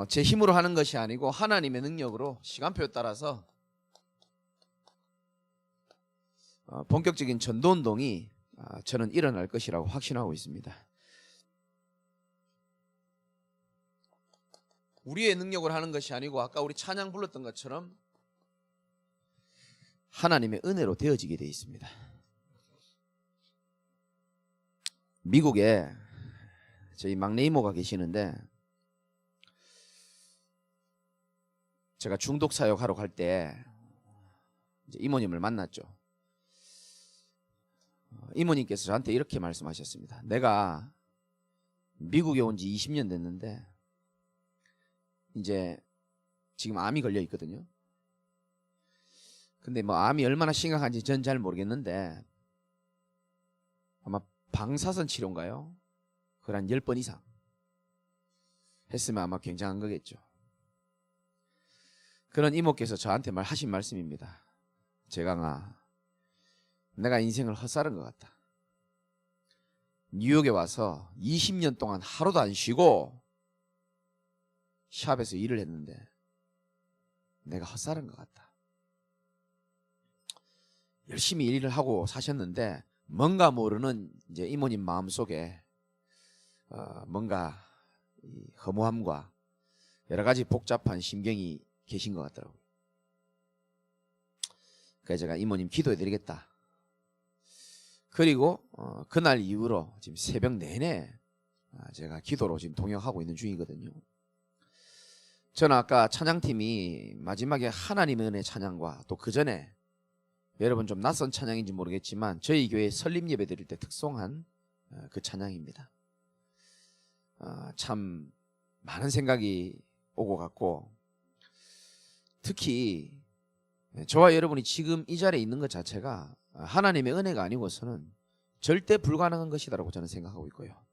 제 힘으로 하는 것이 아니고 하나님의 능력으로 시간표에 따라서 본격적인 전도운동이 저는 일어날 것이라고 확신하고 있습니다. 우리의 능력으로 하는 것이 아니고 아까 우리 찬양 불렀던 것처럼 하나님의 은혜로 되어지게 되어 있습니다. 미국에 저희 막내 이모가 계시는데 제가 중독 사역하러 갈 때 이모님을 만났죠. 이모님께서 저한테 이렇게 말씀하셨습니다. 내가 미국에 온 지 20년 됐는데 이제 지금 암이 걸려 있거든요. 근데 뭐 암이 얼마나 심각한지 전 잘 모르겠는데 아마 방사선 치료인가요? 그걸 한 10번 이상 했으면 아마 굉장한 거겠죠. 그런 이모께서 저한테 하신 말씀입니다. 재강아, 내가 인생을 헛살은 것 같다. 뉴욕에 와서 20년 동안 하루도 안 쉬고 샵에서 일을 했는데 내가 헛살은 것 같다. 열심히 일을 하고 사셨는데 뭔가 모르는 이제 이모님 마음속에 뭔가 허무함과 여러 가지 복잡한 심경이 계신 것 같더라고요. 그래서 제가 이모님 기도해 드리겠다. 그리고 그날 이후로 지금 새벽 내내 제가 기도로 지금 동역하고 있는 중이거든요. 저는 아까 찬양팀이 마지막에 하나님의 은혜 찬양과 또 그 전에 여러분 좀 낯선 찬양인지 모르겠지만 저희 교회 설립 예배 드릴 때 특송한 그 찬양입니다. 참 많은 생각이 오고 갔고 특히 저와 여러분이 지금 이 자리에 있는 것 자체가 하나님의 은혜가 아니고서는 절대 불가능한 것이다라고 저는 생각하고 있고요.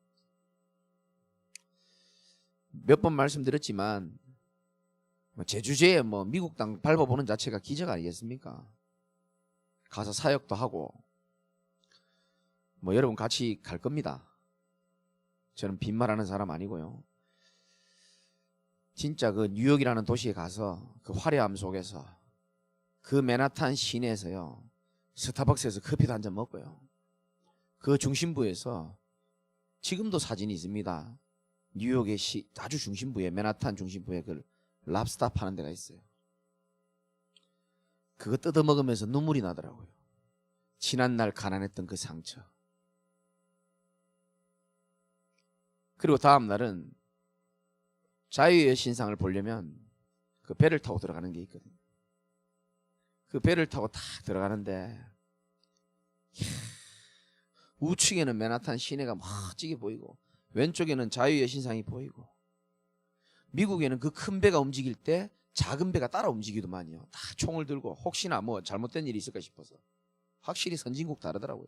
몇 번 말씀드렸지만 제 주제에 미국 땅 밟아보는 자체가 기적 아니겠습니까? 가서 사역도 하고 여러분 같이 갈 겁니다. 저는 빈말하는 사람 아니고요. 진짜 그 뉴욕이라는 도시에 가서 그 화려함 속에서 그 맨하탄 시내에서요 스타벅스에서 커피도 한잔 먹고요. 그 중심부에서 지금도 사진이 있습니다. 뉴욕의 아주 중심부에 맨하탄 중심부에 그 랍스타 파는 데가 있어요. 그거 뜯어 먹으면서 눈물이 나더라고요. 지난날 가난했던 그 상처. 그리고 다음 날은 자유의 여신상을 보려면 그 배를 타고 들어가는 게 있거든요. 그 배를 타고 탁 들어가는데 우측에는 맨하탄 시내가 멋지게 보이고 왼쪽에는 자유의 여신상이 보이고 미국에는 그 큰 배가 움직일 때 작은 배가 따라 움직이더만요. 다 총을 들고 혹시나 잘못된 일이 있을까 싶어서. 확실히 선진국 다르더라고요.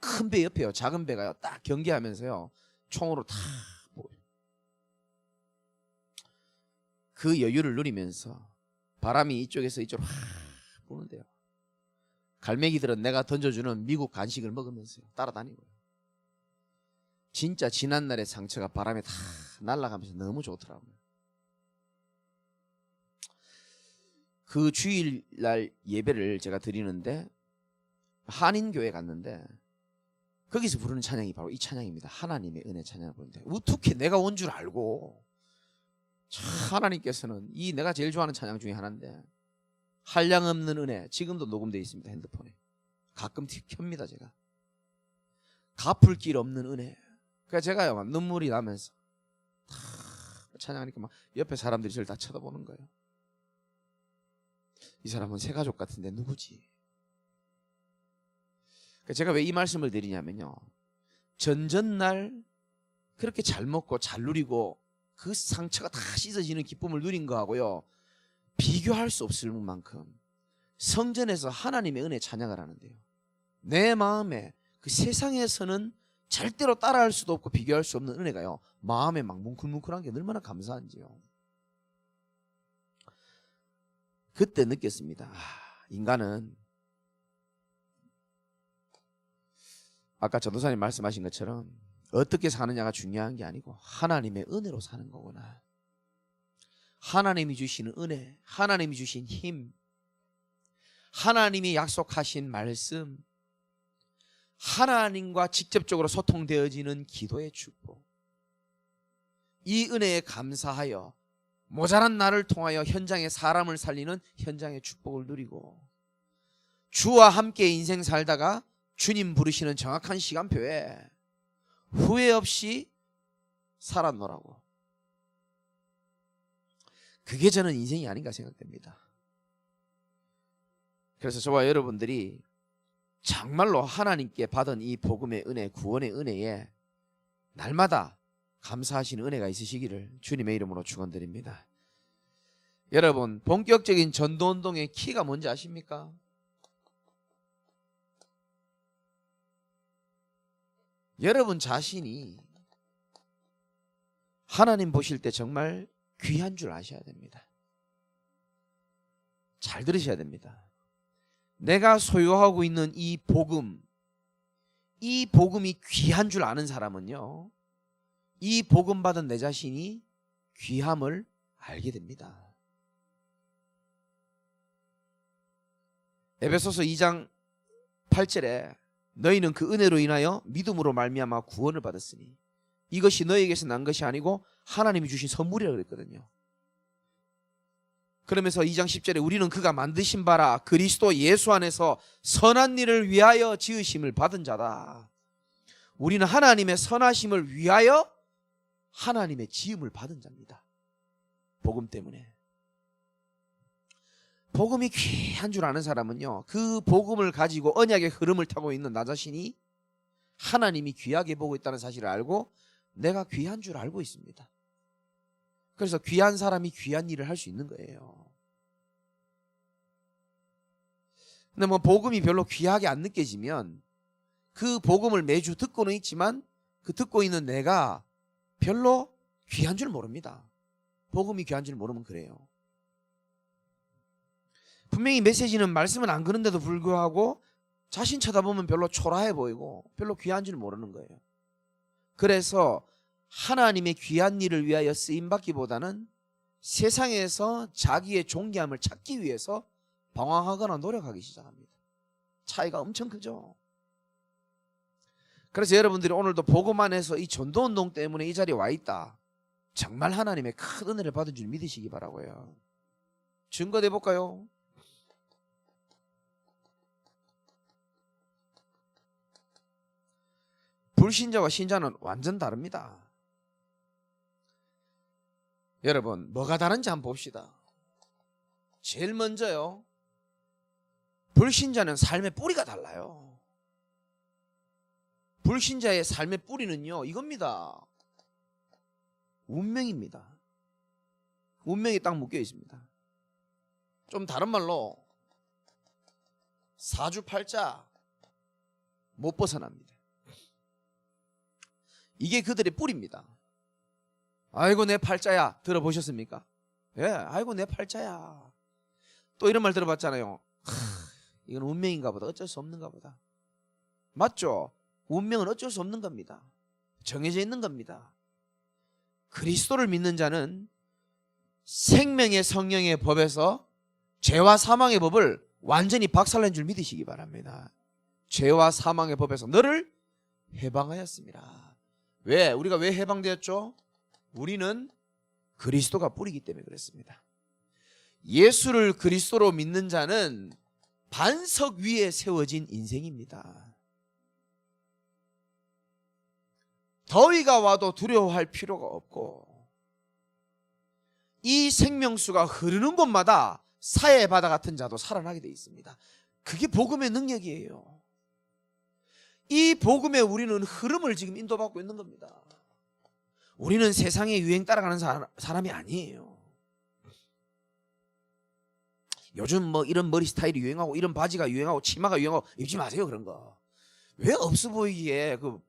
큰 배 옆에요 작은 배가 딱 경계하면서요 총으로 다 보여요. 그 여유를 누리면서 바람이 이쪽에서 이쪽으로 확 부는데요. 갈매기들은 내가 던져주는 미국 간식을 먹으면서요 따라다니고요. 진짜 지난날의 상처가 바람에 다 날아가면서 너무 좋더라고요. 그 주일날 예배를 제가 드리는데 한인교회 갔는데 거기서 부르는 찬양이 바로 이 찬양입니다. 하나님의 은혜 찬양을 부르는데 어떻게 내가 온 줄 알고 하나님께서는 이 내가 제일 좋아하는 찬양 중에 하나인데 한량없는 은혜 지금도 녹음되어 있습니다. 핸드폰에 가끔 켭니다. 제가 갚을 길 없는 은혜. 그러니까 제가요 막 눈물이 나면서 찬양하니까 막 옆에 사람들이 저를 다 쳐다보는 거예요. 이 사람은 새 가족 같은데 누구지? 그러니까 제가 왜 이 말씀을 드리냐면요 전전날 그렇게 잘 먹고 잘 누리고 그 상처가 다 씻어지는 기쁨을 누린 거하고요 비교할 수 없을 만큼 성전에서 하나님의 은혜 찬양을 하는데요 내 마음에 그 세상에서는 절대로 따라할 수도 없고 비교할 수 없는 은혜가요 마음에 막 뭉클뭉클한 게 얼마나 감사한지요. 그때 느꼈습니다. 인간은 아까 전도사님 말씀하신 것처럼 어떻게 사느냐가 중요한 게 아니고 하나님의 은혜로 사는 거구나. 하나님이 주시는 은혜, 하나님이 주신 힘, 하나님이 약속하신 말씀, 하나님과 직접적으로 소통되어지는 기도의 축복, 이 은혜에 감사하여 모자란 나를 통하여 현장에 사람을 살리는 현장의 축복을 누리고, 주와 함께 인생 살다가 주님 부르시는 정확한 시간표에 후회 없이 살아노라고. 그게 저는 인생이 아닌가 생각됩니다. 그래서 저와 여러분들이 정말로 하나님께 받은 이 복음의 은혜, 구원의 은혜에 날마다 감사하시는 은혜가 있으시기를 주님의 이름으로 축원드립니다. 여러분, 본격적인 전도운동의 키가 뭔지 아십니까? 여러분 자신이 하나님 보실 때 정말 귀한 줄 아셔야 됩니다. 잘 들으셔야 됩니다. 내가 소유하고 있는 이 복음, 이 복음이 귀한 줄 아는 사람은요, 이 복음 받은 내 자신이 귀함을 알게 됩니다. 에베소서 2장 8절에 너희는 그 은혜로 인하여 믿음으로 말미암아 구원을 받았으니 이것이 너희에게서 난 것이 아니고 하나님이 주신 선물이라고 그랬거든요. 그러면서 2장 10절에 우리는 그가 만드신 바라 그리스도 예수 안에서 선한 일을 위하여 지으심을 받은 자다. 우리는 하나님의 선하심을 위하여 하나님의 지음을 받은 자입니다. 복음 때문에. 복음이 귀한 줄 아는 사람은요, 그 복음을 가지고 언약의 흐름을 타고 있는 나 자신이 하나님이 귀하게 보고 있다는 사실을 알고 내가 귀한 줄 알고 있습니다. 그래서 귀한 사람이 귀한 일을 할 수 있는 거예요. 근데 뭐 복음이 별로 귀하게 안 느껴지면 그 복음을 매주 듣고는 있지만 그 듣고 있는 내가 별로 귀한 줄 모릅니다. 복음이 귀한 줄 모르면 그래요. 분명히 메시지는 말씀은 안 그런데도 불구하고 자신 쳐다보면 별로 초라해 보이고 별로 귀한 줄 모르는 거예요. 그래서 하나님의 귀한 일을 위하여 쓰임받기보다는 세상에서 자기의 존귀함을 찾기 위해서 방황하거나 노력하기 시작합니다. 차이가 엄청 크죠. 그래서 여러분들이 오늘도 복음 안에서 이 전도운동 때문에 이 자리에 와 있다, 정말 하나님의 큰 은혜를 받은 줄 믿으시기 바라고요. 증거 내볼까요? 불신자와 신자는 완전 다릅니다. 여러분, 뭐가 다른지 한번 봅시다. 제일 먼저요, 불신자는 삶의 뿌리가 달라요. 불신자의 삶의 뿌리는요, 이겁니다. 운명입니다. 운명이 딱 묶여 있습니다. 좀 다른 말로 사주팔자 못 벗어납니다. 이게 그들의 뿌리입니다. 아이고 내 팔자야, 들어보셨습니까? 예, 아이고 내 팔자야. 또 이런 말 들어봤잖아요. 이건 운명인가 보다, 어쩔 수 없는가 보다. 맞죠? 운명은 어쩔 수 없는 겁니다. 정해져 있는 겁니다. 그리스도를 믿는 자는 생명의 성령의 법에서 죄와 사망의 법을 완전히 박살낸 줄 믿으시기 바랍니다. 죄와 사망의 법에서 너를 해방하였습니다. 왜? 우리가 왜 해방되었죠? 우리는 그리스도가 뿌리기 때문에 그렇습니다. 예수를 그리스도로 믿는 자는 반석 위에 세워진 인생입니다. 더위가 와도 두려워할 필요가 없고 이 생명수가 흐르는 곳마다 사해 바다 같은 자도 살아나게 되어 있습니다. 그게 복음의 능력이에요. 이 복음에 우리는 흐름을 지금 인도받고 있는 겁니다. 우리는 세상의 유행 따라가는 사람이 아니에요. 요즘 뭐 이런 머리 스타일이 유행하고 이런 바지가 유행하고 치마가 유행하고 입지 마세요. 그런 거. 왜 없어 보이기에 그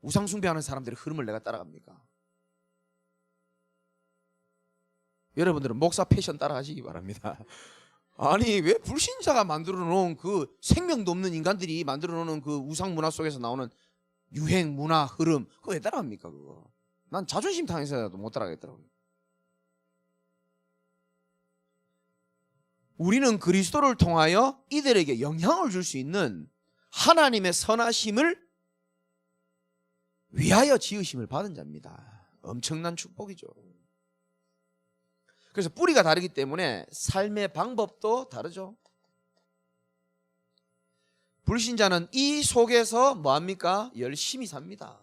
우상 숭배하는 사람들의 흐름을 내가 따라갑니까? 여러분들은 목사 패션 따라하시기 바랍니다. 아니 왜 불신자가 만들어 놓은 그 생명도 없는 인간들이 만들어 놓은 그 우상 문화 속에서 나오는 유행, 문화, 흐름 그거 왜 따라합니까 그거? 난 자존심 상해서라도 못 따라가겠더라고요. 우리는 그리스도를 통하여 이들에게 영향을 줄 수 있는 하나님의 선하심을 위하여 지으심을 받은 자입니다. 엄청난 축복이죠. 그래서 뿌리가 다르기 때문에 삶의 방법도 다르죠. 불신자는 이 속에서 뭐합니까? 열심히 삽니다.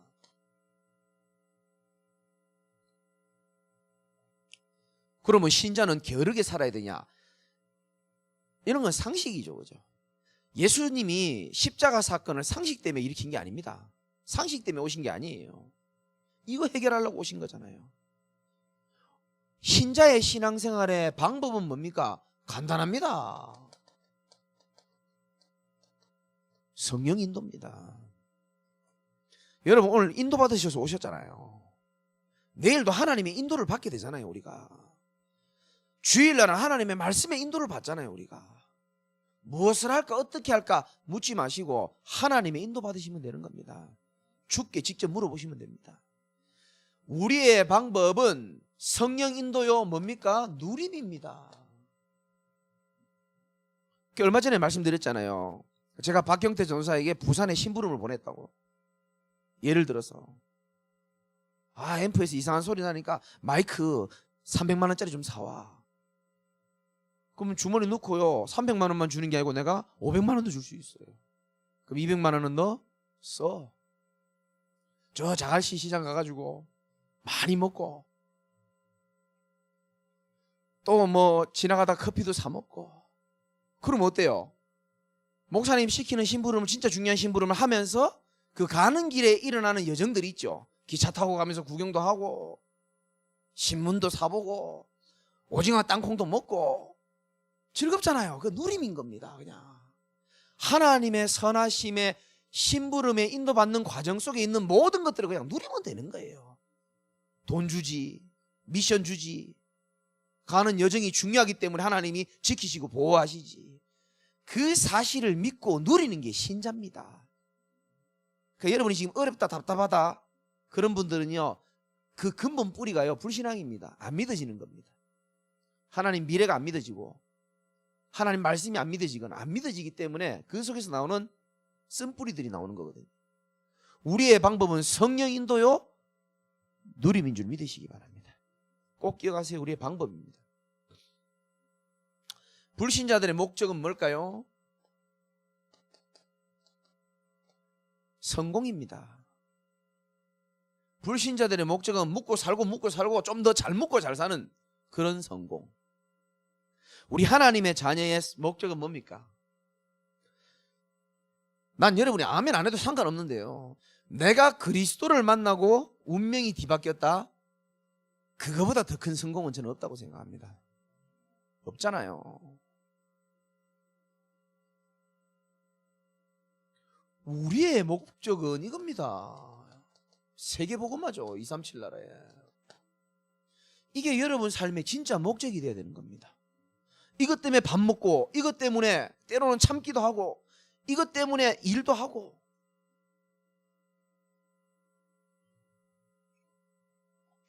그러면 신자는 게으르게 살아야 되냐? 이런 건 상식이죠. 그죠? 예수님이 십자가 사건을 상식 때문에 일으킨 게 아닙니다. 상식 때문에 오신 게 아니에요. 이거 해결하려고 오신 거잖아요. 신자의 신앙생활의 방법은 뭡니까? 간단합니다. 성령 인도입니다. 여러분 오늘 인도 받으셔서 오셨잖아요. 내일도 하나님의 인도를 받게 되잖아요. 우리가 주일날은 하나님의 말씀의 인도를 받잖아요. 우리가 무엇을 할까 어떻게 할까 묻지 마시고 하나님의 인도 받으시면 되는 겁니다. 주께 직접 물어보시면 됩니다. 우리의 방법은 성령 인도요 뭡니까? 누림입니다. 얼마 전에 말씀드렸잖아요. 제가 박경태 전사에게 부산에 심부름을 보냈다고. 예를 들어서 앰프에서 이상한 소리 나니까 마이크 300만 원짜리 좀 사와. 그러면 주머니 넣고요 300만 원만 주는 게 아니고 내가 500만 원도 줄 수 있어요. 그럼 200만 원은 너 써. 저 자갈시 시장 가가지고 많이 먹고 또 뭐 지나가다 커피도 사 먹고. 그럼 어때요? 목사님 시키는 심부름을 진짜 중요한 심부름을 하면서 그 가는 길에 일어나는 여정들이 있죠. 기차 타고 가면서 구경도 하고 신문도 사보고 오징어 땅콩도 먹고 즐겁잖아요. 그 누림인 겁니다. 그냥 하나님의 선하심의 심부름에 인도받는 과정 속에 있는 모든 것들을 그냥 누리면 되는 거예요. 돈 주지, 미션 주지, 가는 여정이 중요하기 때문에 하나님이 지키시고 보호하시지. 그 사실을 믿고 누리는 게 신자입니다. 그러니까 여러분이 지금 어렵다 답답하다 그런 분들은요 그 근본 뿌리가요 불신앙입니다. 안 믿어지는 겁니다. 하나님 미래가 안 믿어지고 하나님 말씀이 안 믿어지거나 안 믿어지기 때문에 그 속에서 나오는 쓴뿌리들이 나오는 거거든요. 우리의 방법은 성령 인도요 누림인 줄 믿으시기 바랍니다. 꼭 기억하세요. 우리의 방법입니다. 불신자들의 목적은 뭘까요? 성공입니다. 불신자들의 목적은 묵고 살고 좀 더 잘 묵고 잘 사는 그런 성공. 우리 하나님의 자녀의 목적은 뭡니까? 난 여러분이 아멘 안 해도 상관없는데요. 내가 그리스도를 만나고 운명이 뒤바뀌었다. 그거보다 더 큰 성공은 저는 없다고 생각합니다. 없잖아요. 우리의 목적은 이겁니다. 세계복음화죠. 237 나라에. 이게 여러분 삶의 진짜 목적이 돼야 되는 겁니다. 이것 때문에 밥 먹고 이것 때문에 때로는 참기도 하고 이것 때문에 일도 하고.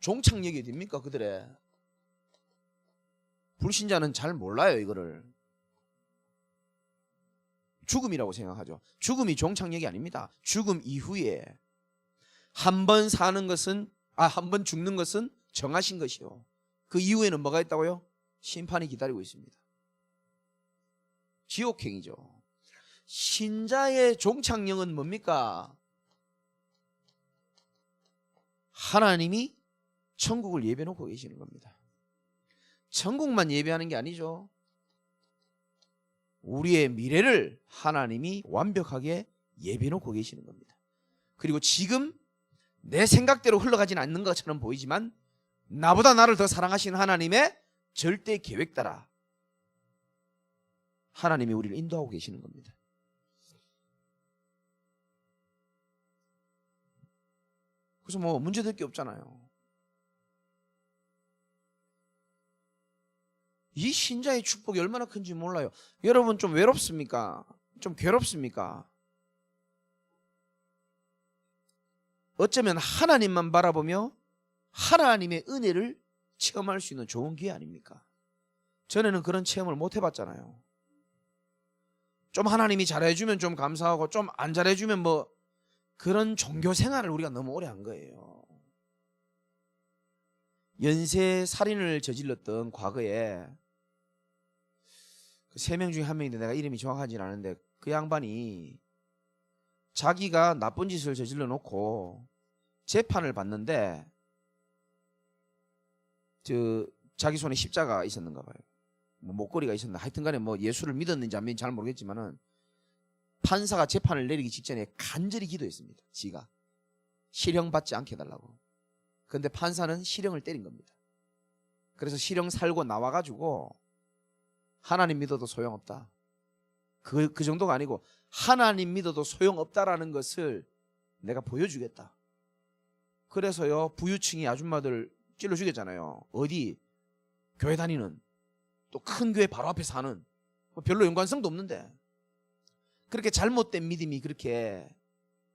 종착역이 됩니까 그들의? 불신자는 잘 몰라요 이거를. 죽음이라고 생각하죠. 죽음이 종착역이 아닙니다. 죽음 이후에 한 번 사는 것은 한 번 죽는 것은 정하신 것이요. 그 이후에는 뭐가 있다고요? 심판이 기다리고 있습니다. 지옥행이죠. 신자의 종착역은 뭡니까? 하나님이 천국을 예배해놓고 계시는 겁니다. 천국만 예배하는 게 아니죠. 우리의 미래를 하나님이 완벽하게 예배해놓고 계시는 겁니다. 그리고 지금 내 생각대로 흘러가진 않는 것처럼 보이지만 나보다 나를 더 사랑하시는 하나님의 절대 계획 따라 하나님이 우리를 인도하고 계시는 겁니다. 그래서 뭐 문제될 게 없잖아요. 이 신자의 축복이 얼마나 큰지 몰라요. 여러분 좀 외롭습니까? 좀 괴롭습니까? 어쩌면 하나님만 바라보며 하나님의 은혜를 체험할 수 있는 좋은 기회 아닙니까? 전에는 그런 체험을 못 해봤잖아요. 좀 하나님이 잘해주면 좀 감사하고 좀 안 잘해주면 뭐 그런 종교 생활을 우리가 너무 오래 한 거예요. 연쇄 살인을 저질렀던 과거에 그 3명 중에 1명인데 내가 이름이 정확하진 않은데 그 양반이 자기가 나쁜 짓을 저질러 놓고 재판을 받는데 자기 손에 십자가가 있었는가 봐요. 뭐 목걸이가 있었나 하여튼간에 뭐 예수를 믿었는지 안 믿는지 잘 모르겠지만은 판사가 재판을 내리기 직전에 간절히 기도했습니다. 지가 실형 받지 않게 해달라고. 그런데 판사는 실형을 때린 겁니다. 그래서 실형 살고 나와가지고 하나님 믿어도 소용없다. 그 정도가 아니고 하나님 믿어도 소용없다라는 것을 내가 보여주겠다. 그래서요 부유층이 아줌마들 찔러 죽였잖아요. 어디? 교회 다니는 또 큰 교회 바로 앞에 사는 별로 연관성도 없는데 그렇게 잘못된 믿음이 그렇게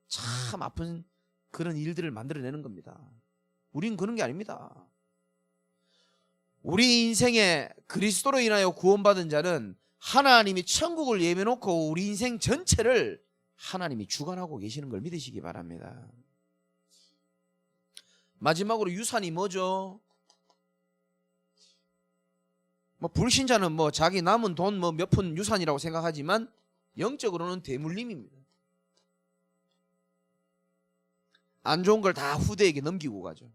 참 아픈 그런 일들을 만들어내는 겁니다. 우린 그런 게 아닙니다. 우리 인생에 그리스도로 인하여 구원받은 자는 하나님이 천국을 예매놓고 우리 인생 전체를 하나님이 주관하고 계시는 걸 믿으시기 바랍니다. 마지막으로 유산이 뭐죠? 뭐 불신자는 뭐 자기 남은 돈 뭐 몇 푼 유산이라고 생각하지만 영적으로는 대물림입니다. 안 좋은 걸 다 후대에게 넘기고 가죠.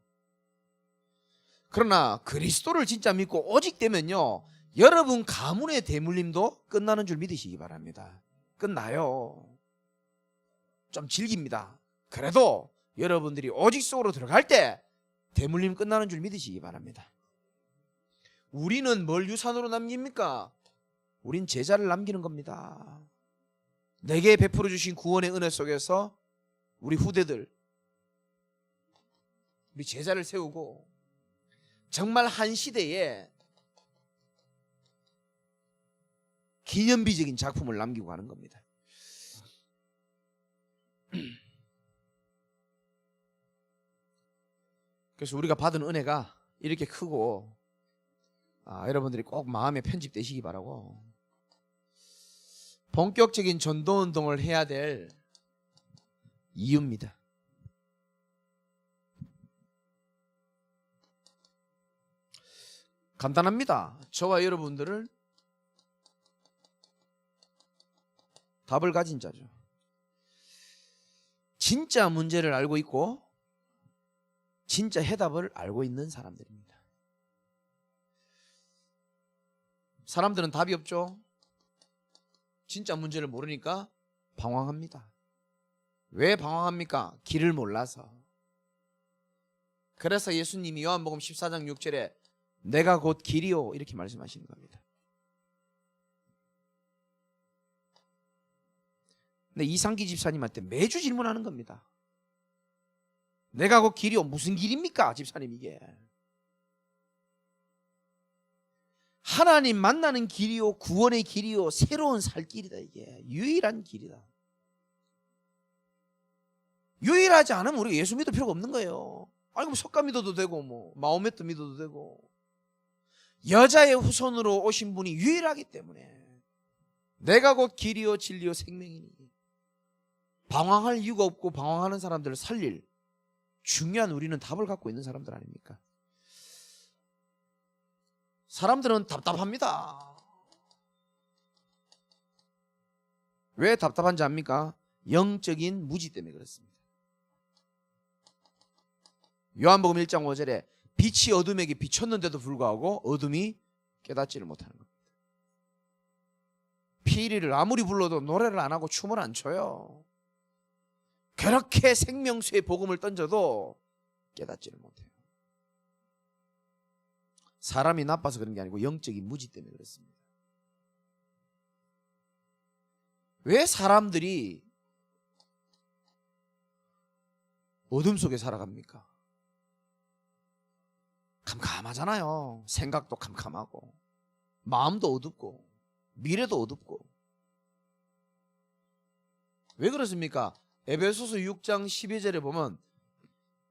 그러나 그리스도를 진짜 믿고 오직 되면요 여러분 가문의 대물림도 끝나는 줄 믿으시기 바랍니다. 끝나요. 좀 질깁니다. 그래도 여러분들이 오직 속으로 들어갈 때 대물림 끝나는 줄 믿으시기 바랍니다. 우리는 뭘 유산으로 남깁니까? 우린 제자를 남기는 겁니다. 내게 베풀어 주신 구원의 은혜 속에서 우리 후대들, 우리 제자를 세우고 정말 한 시대에 기념비적인 작품을 남기고 가는 겁니다. 그래서 우리가 받은 은혜가 이렇게 크고 여러분들이 꼭 마음에 편집되시기 바라고 본격적인 전도운동을 해야 될 이유입니다. 간단합니다. 저와 여러분들은 답을 가진 자죠. 진짜 문제를 알고 있고 진짜 해답을 알고 있는 사람들입니다. 사람들은 답이 없죠. 진짜 문제를 모르니까 방황합니다. 왜 방황합니까? 길을 몰라서. 그래서 예수님이 요한복음 14장 6절에 내가 곧 길이요 이렇게 말씀하시는 겁니다. 근데 이상기 집사님한테 매주 질문하는 겁니다. 내가 곧 길이요 무슨 길입니까? 집사님 이게. 하나님 만나는 길이요 구원의 길이요 새로운 살 길이다. 이게 유일한 길이다. 유일하지 않으면 우리가 예수 믿을 필요가 없는 거예요. 아니 뭐 석가 믿어도 되고 뭐 마호메트 믿어도 되고 여자의 후손으로 오신 분이 유일하기 때문에 내가 곧 길이요 진리요 생명이니 방황할 이유가 없고 방황하는 사람들을 살릴 중요한 우리는 답을 갖고 있는 사람들 아닙니까? 사람들은 답답합니다. 왜 답답한지 압니까? 영적인 무지 때문에 그렇습니다. 요한복음 1장 5절에 빛이 어둠에게 비쳤는데도 불구하고 어둠이 깨닫지를 못하는 겁니다. 피리를 아무리 불러도 노래를 안 하고 춤을 안 춰요. 그렇게 생명수의 복음을 던져도 깨닫지를 못해요. 사람이 나빠서 그런 게 아니고 영적인 무지 때문에 그렇습니다. 왜 사람들이 어둠 속에 살아갑니까? 캄캄하잖아요. 생각도 캄캄하고 마음도 어둡고 미래도 어둡고. 왜 그렇습니까? 에베소서 6장 12절에 보면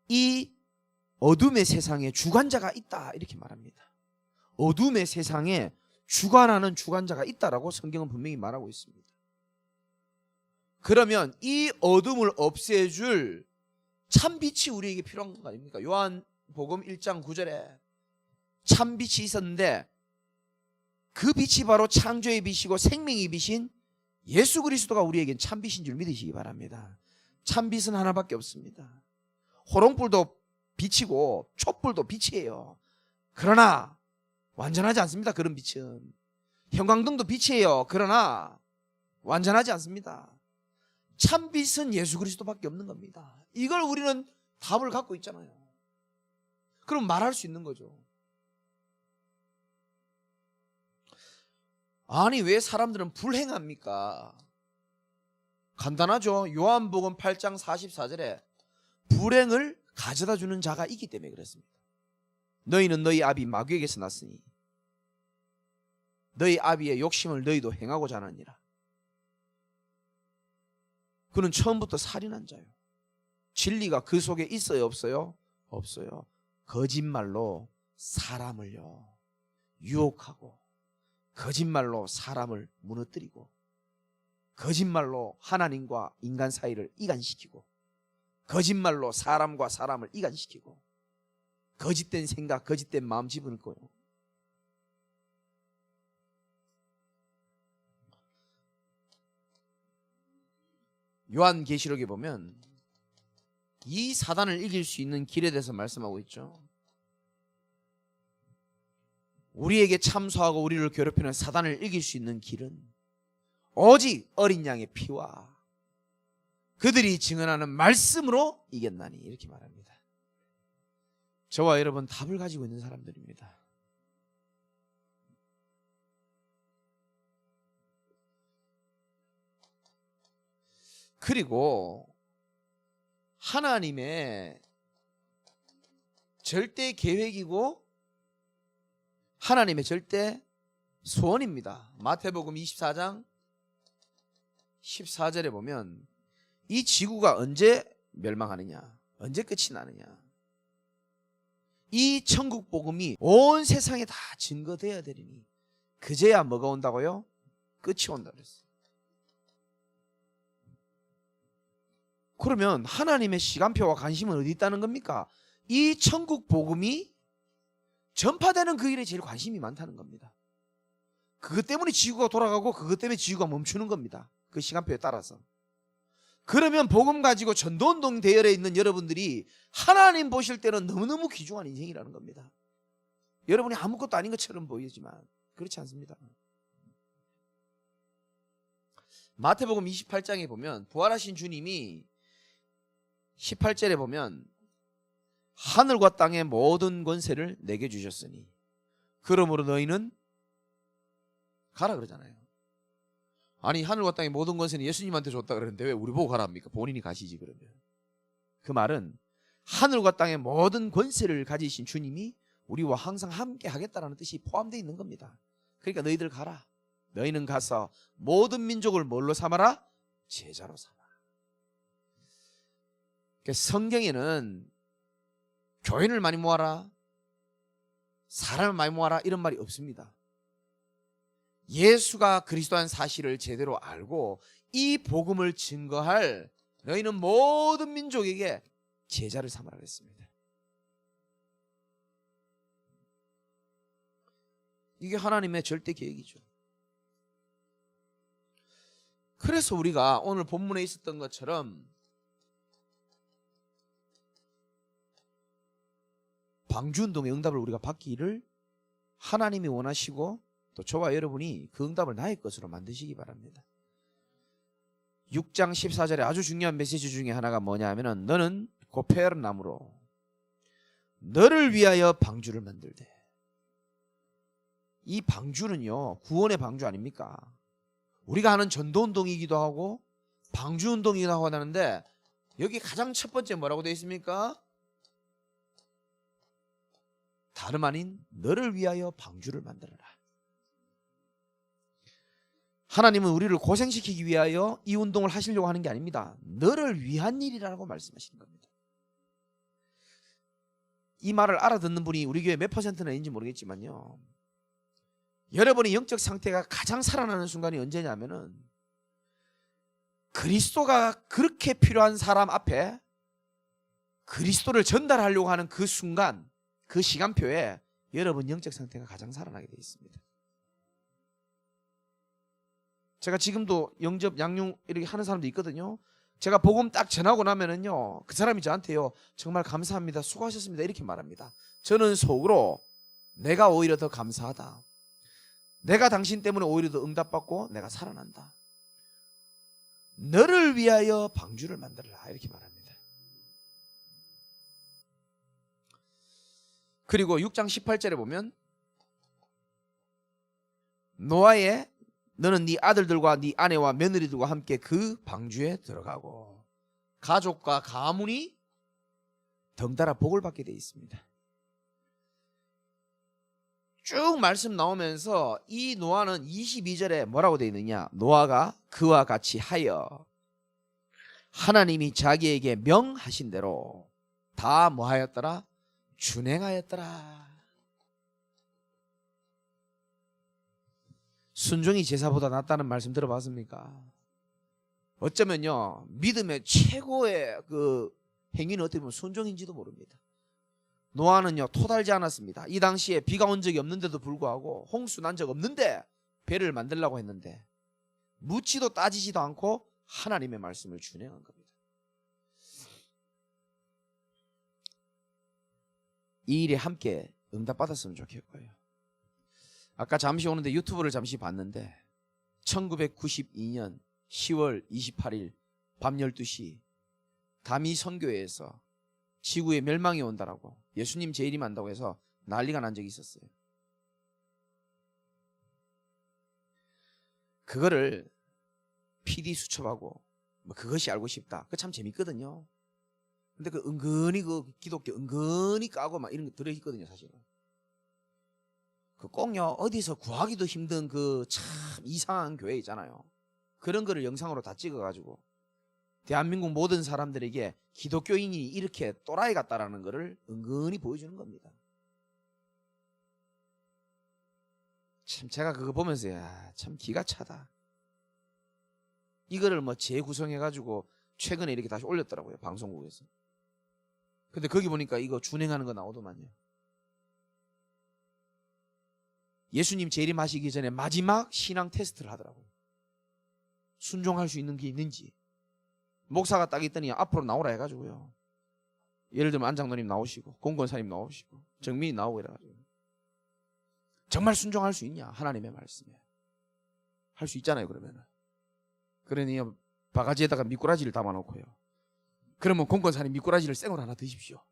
이 어둠의 세상에 주관자가 있다 이렇게 말합니다. 어둠의 세상에 주관하는 주관자가 있다라고 성경은 분명히 말하고 있습니다. 그러면 이 어둠을 없애줄 참빛이 우리에게 필요한 거 아닙니까? 요한복음 1장 9절에 참빛이 있었는데 그 빛이 바로 창조의 빛이고 생명의 빛인 예수 그리스도가 우리에겐 참빛인 줄 믿으시기 바랍니다. 참빛은 하나밖에 없습니다. 호롱불도 빛이고 촛불도 빛이에요. 그러나 완전하지 않습니다. 그런 빛은. 형광등도 빛이에요. 그러나 완전하지 않습니다. 참빛은 예수 그리스도밖에 없는 겁니다. 이걸 우리는 답을 갖고 있잖아요. 그럼 말할 수 있는 거죠. 아니 왜 사람들은 불행합니까? 간단하죠. 요한복음 8장 44절에 불행을 가져다 주는 자가 있기 때문에 그렇습니다. 너희는 너희 아비 마귀에게서 났으니 너희 아비의 욕심을 너희도 행하고자 하느니라. 그는 처음부터 살인한 자요. 진리가 그 속에 있어요 없어요? 없어요. 거짓말로 사람을요 유혹하고 거짓말로 사람을 무너뜨리고 거짓말로 하나님과 인간 사이를 이간시키고 거짓말로 사람과 사람을 이간시키고 거짓된 생각, 거짓된 마음 집어넣을 거예요. 요한계시록에 보면 이 사단을 이길 수 있는 길에 대해서 말씀하고 있죠. 우리에게 참소하고 우리를 괴롭히는 사단을 이길 수 있는 길은 오직 어린 양의 피와 그들이 증언하는 말씀으로 이겼나니 이렇게 말합니다. 저와 여러분 답을 가지고 있는 사람들입니다. 그리고 하나님의 절대 계획이고 하나님의 절대 소원입니다. 마태복음 24장 14절에 보면 이 지구가 언제 멸망하느냐, 언제 끝이 나느냐, 이 천국 복음이 온 세상에 다 증거되어야 되리니 그제야 뭐가 온다고요? 끝이 온다 그랬어요. 그러면 하나님의 시간표와 관심은 어디 있다는 겁니까? 이 천국 복음이 전파되는 그 일에 제일 관심이 많다는 겁니다. 그것 때문에 지구가 돌아가고 그것 때문에 지구가 멈추는 겁니다. 그 시간표에 따라서. 그러면 복음 가지고 전도운동 대열에 있는 여러분들이 하나님 보실 때는 너무너무 귀중한 인생이라는 겁니다. 여러분이 아무것도 아닌 것처럼 보이지만 그렇지 않습니다. 마태복음 28장에 보면 부활하신 주님이 18절에 보면 하늘과 땅의 모든 권세를 내게 주셨으니 그러므로 너희는 가라 그러잖아요. 아니 하늘과 땅의 모든 권세는 예수님한테 줬다 그러는데 왜 우리 보고 가라 합니까? 본인이 가시지 그러면. 그 말은 하늘과 땅의 모든 권세를 가지신 주님이 우리와 항상 함께 하겠다라는 뜻이 포함되어 있는 겁니다. 그러니까 너희들 가라. 너희는 가서 모든 민족을 뭘로 삼아라? 제자로 삼아라. 성경에는 교인을 많이 모아라, 사람을 많이 모아라 이런 말이 없습니다. 예수가 그리스도라는 사실을 제대로 알고 이 복음을 증거할 너희는 모든 민족에게 제자를 삼으라 그랬습니다. 이게 하나님의 절대 계획이죠. 그래서 우리가 오늘 본문에 있었던 것처럼 방주운동의 응답을 우리가 받기를 하나님이 원하시고 또 저와 여러분이 그 응답을 나의 것으로 만드시기 바랍니다. 6장 14절에 아주 중요한 메시지 중에 하나가 뭐냐 하면은 너는 고페르나무로 너를 위하여 방주를 만들되, 이 방주는요 구원의 방주 아닙니까? 우리가 하는 전도운동이기도 하고 방주운동이기도 하고 하는데 여기 가장 첫 번째 뭐라고 되어 있습니까? 다름 아닌 너를 위하여 방주를 만들어라. 하나님은 우리를 고생시키기 위하여 이 운동을 하시려고 하는 게 아닙니다. 너를 위한 일이라고 말씀하시는 겁니다. 이 말을 알아듣는 분이 우리 교회 몇 퍼센트나 있는지 모르겠지만요, 여러분의 영적 상태가 가장 살아나는 순간이 언제냐면은 그리스도가 그렇게 필요한 사람 앞에 그리스도를 전달하려고 하는 그 순간, 그 시간표에 여러분 영적 상태가 가장 살아나게 되어 있습니다. 제가 지금도 영접, 양육 이렇게 하는 사람도 있거든요. 제가 복음 딱 전하고 나면은요, 그 사람이 저한테요, 정말 감사합니다, 수고하셨습니다, 이렇게 말합니다. 저는 속으로 내가 오히려 더 감사하다, 내가 당신 때문에 오히려 더 응답받고 내가 살아난다, 너를 위하여 방주를 만들라, 이렇게 말합니다. 그리고 6장 18절에 보면 노아의 너는 네 아들들과 네 아내와 며느리들과 함께 그 방주에 들어가고 가족과 가문이 덩달아 복을 받게 되어 있습니다. 쭉 말씀 나오면서 이 노아는 22절에 뭐라고 되어 있느냐, 노아가 그와 같이 하여 하나님이 자기에게 명하신 대로 다 뭐하였더라? 준행하였더라. 순종이 제사보다 낫다는 말씀 들어봤습니까? 어쩌면요, 믿음의 최고의 그 행위는 어떻게 보면 순종인지도 모릅니다. 노아는요, 토달지 않았습니다. 이 당시에 비가 온 적이 없는데도 불구하고, 홍수 난 적 없는데 배를 만들려고 했는데 묻지도 따지지도 않고 하나님의 말씀을 준행한 겁니다. 이 일에 함께 응답받았으면 좋겠고요. 아까 잠시 오는데 유튜브를 잠시 봤는데 1992년 10월 28일 밤 12시 다미 선교회에서 지구에 멸망이 온다라고 예수님 재림한다고 해서 난리가 난 적이 있었어요. 그거를 PD 수첩하고 뭐 그것이 알고 싶다, 그거 참 재밌거든요. 근데 그 은근히 그 기독교 은근히 까고 막 이런 거 들어있거든요, 사실은. 그 꼭요, 어디서 구하기도 힘든 그 참 이상한 교회 있잖아요. 그런 거를 영상으로 다 찍어가지고 대한민국 모든 사람들에게 기독교인이 이렇게 또라이 같다라는 거를 은근히 보여주는 겁니다. 참 제가 그거 보면서 야, 참 기가 차다. 이거를 뭐 재구성해가지고 최근에 이렇게 다시 올렸더라고요, 방송국에서. 근데 거기 보니까 이거 준행하는 거 나오더만요. 예수님 재림하시기 전에 마지막 신앙 테스트를 하더라고요. 순종할 수 있는 게 있는지. 목사가 딱 있더니 앞으로 나오라 해가지고요, 예를 들면 안장로님 나오시고 공권사님 나오시고 정민이 나오고 이래가지고 정말 순종할 수 있냐, 하나님의 말씀에. 할 수 있잖아요, 그러면은. 그러니 바가지에다가 미꾸라지를 담아놓고요, 그러면 공권사님 미꾸라지를 생으로 하나 드십시오.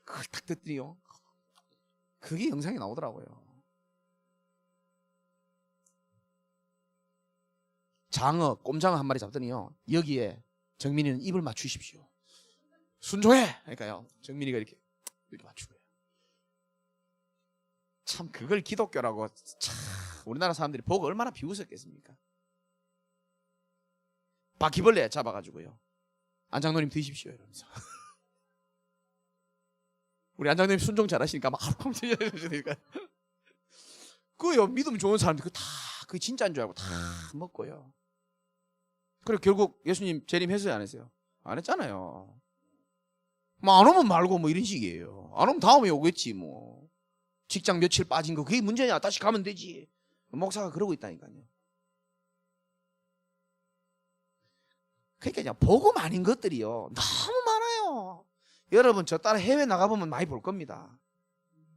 그걸 딱 듣더니요, 그게 영상에 나오더라고요. 장어, 꼼장어 한 마리 잡더니요, 여기에 정민이는 입을 맞추십시오. 순종해! 그러니까요, 정민이가 이렇게 맞추고요. 참 그걸 기독교라고, 참 우리나라 사람들이 보고 얼마나 비웃었겠습니까? 바퀴벌레 잡아가지고요, 안장로님 드십시오 이러면서. 우리 안장로님 순종 잘하시니까 막 하루하면서 이러시니까 그요, 믿음 좋은 사람들 그 다 그 진짜인 줄 알고 다 먹고요. 그리고 결국 예수님 재림했어요, 안 했어요? 안 했잖아요. 뭐 안 오면 말고 뭐 이런 식이에요. 안 오면 다음에 오겠지 뭐. 직장 며칠 빠진 거 그게 문제냐, 다시 가면 되지. 목사가 그러고 있다니까요. 그러니까 그냥 복음 아닌 것들이요 너무 많아요. 여러분 저 따라 해외 나가보면 많이 볼 겁니다.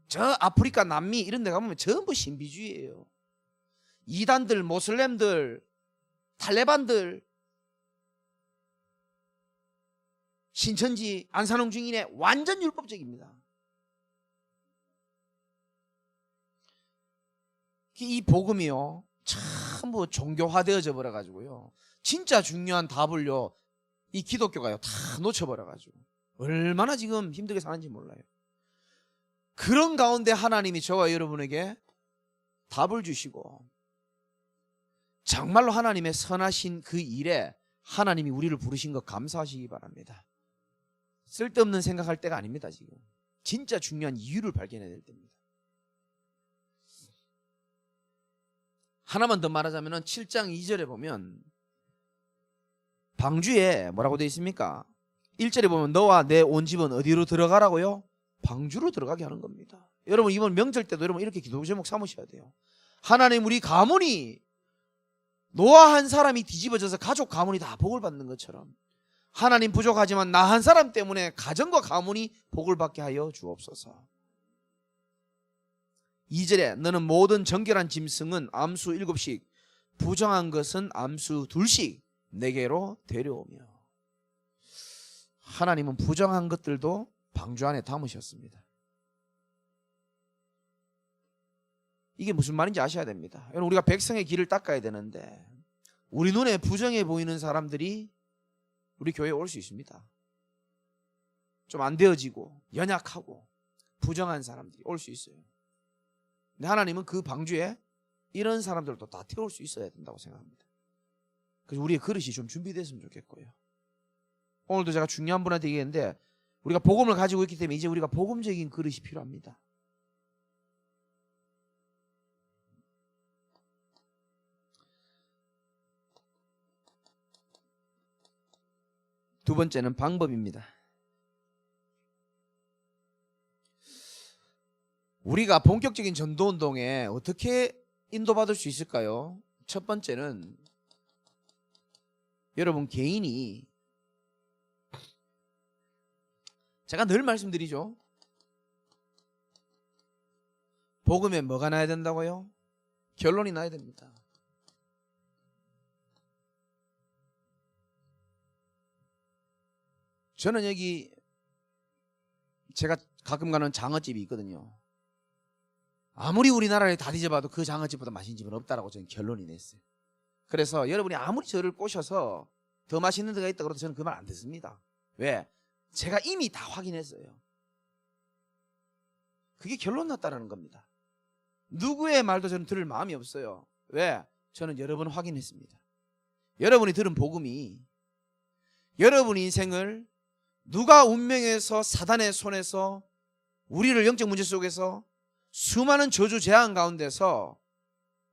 저 아프리카, 남미 이런 데 가보면 전부 신비주의예요. 이단들, 모슬렘들, 탈레반들, 신천지, 안산홍 중인의 완전 율법적입니다. 이 복음이요 전부 종교화되어져 버려가지고요, 진짜 중요한 답을요 이 기독교가요 다 놓쳐버려가지고 얼마나 지금 힘들게 사는지 몰라요. 그런 가운데 하나님이 저와 여러분에게 답을 주시고 정말로 하나님의 선하신 그 일에 하나님이 우리를 부르신 것 감사하시기 바랍니다. 쓸데없는 생각할 때가 아닙니다. 지금 진짜 중요한 이유를 발견해야 될 때입니다. 하나만 더 말하자면 7장 2절에 보면 방주에 뭐라고 되어 있습니까? 1절에 보면 너와 내 온 집은 어디로 들어가라고요? 방주로 들어가게 하는 겁니다. 여러분 이번 명절 때도 여러분 이렇게 기도 제목 삼으셔야 돼요. 하나님, 우리 가문이 노아 한 사람이 뒤집어져서 가족 가문이 다 복을 받는 것처럼 하나님, 부족하지만 나 한 사람 때문에 가정과 가문이 복을 받게 하여 주옵소서. 2절에 너는 모든 정결한 짐승은 암수 7씩, 부정한 것은 암수 2씩 내게로 데려오며. 하나님은 부정한 것들도 방주 안에 담으셨습니다. 이게 무슨 말인지 아셔야 됩니다. 여러분, 우리가 백성의 길을 닦아야 되는데 우리 눈에 부정해 보이는 사람들이 우리 교회에 올 수 있습니다. 좀 안 되어지고 연약하고 부정한 사람들이 올 수 있어요. 근데 하나님은 그 방주에 이런 사람들도 다 태울 수 있어야 된다고 생각합니다. 그래서 우리의 그릇이 좀 준비됐으면 좋겠고요. 오늘도 제가 중요한 분한테 얘기했는데 우리가 복음을 가지고 있기 때문에 이제 우리가 복음적인 그릇이 필요합니다. 두 번째는 방법입니다. 우리가 본격적인 전도운동에 어떻게 인도받을 수 있을까요? 첫 번째는 여러분 개인이, 제가 늘 말씀드리죠. 복음에 뭐가 나야 된다고요? 결론이 나야 됩니다. 저는 여기 제가 가끔 가는 장어집이 있거든요. 아무리 우리나라에 다 뒤져봐도 그 장어집보다 맛있는 집은 없다라고 저는 결론이 냈어요. 그래서 여러분이 아무리 저를 꼬셔서 더 맛있는 데가 있다고 해도 저는 그 말 안 듣습니다. 왜? 제가 이미 다 확인했어요. 그게 결론 났다라는 겁니다. 누구의 말도 저는 들을 마음이 없어요. 왜? 저는 여러 번 확인했습니다. 여러분이 들은 복음이 여러분 인생을 누가 운명에서 사단의 손에서 우리를 영적 문제 속에서 수많은 저주 재앙 가운데서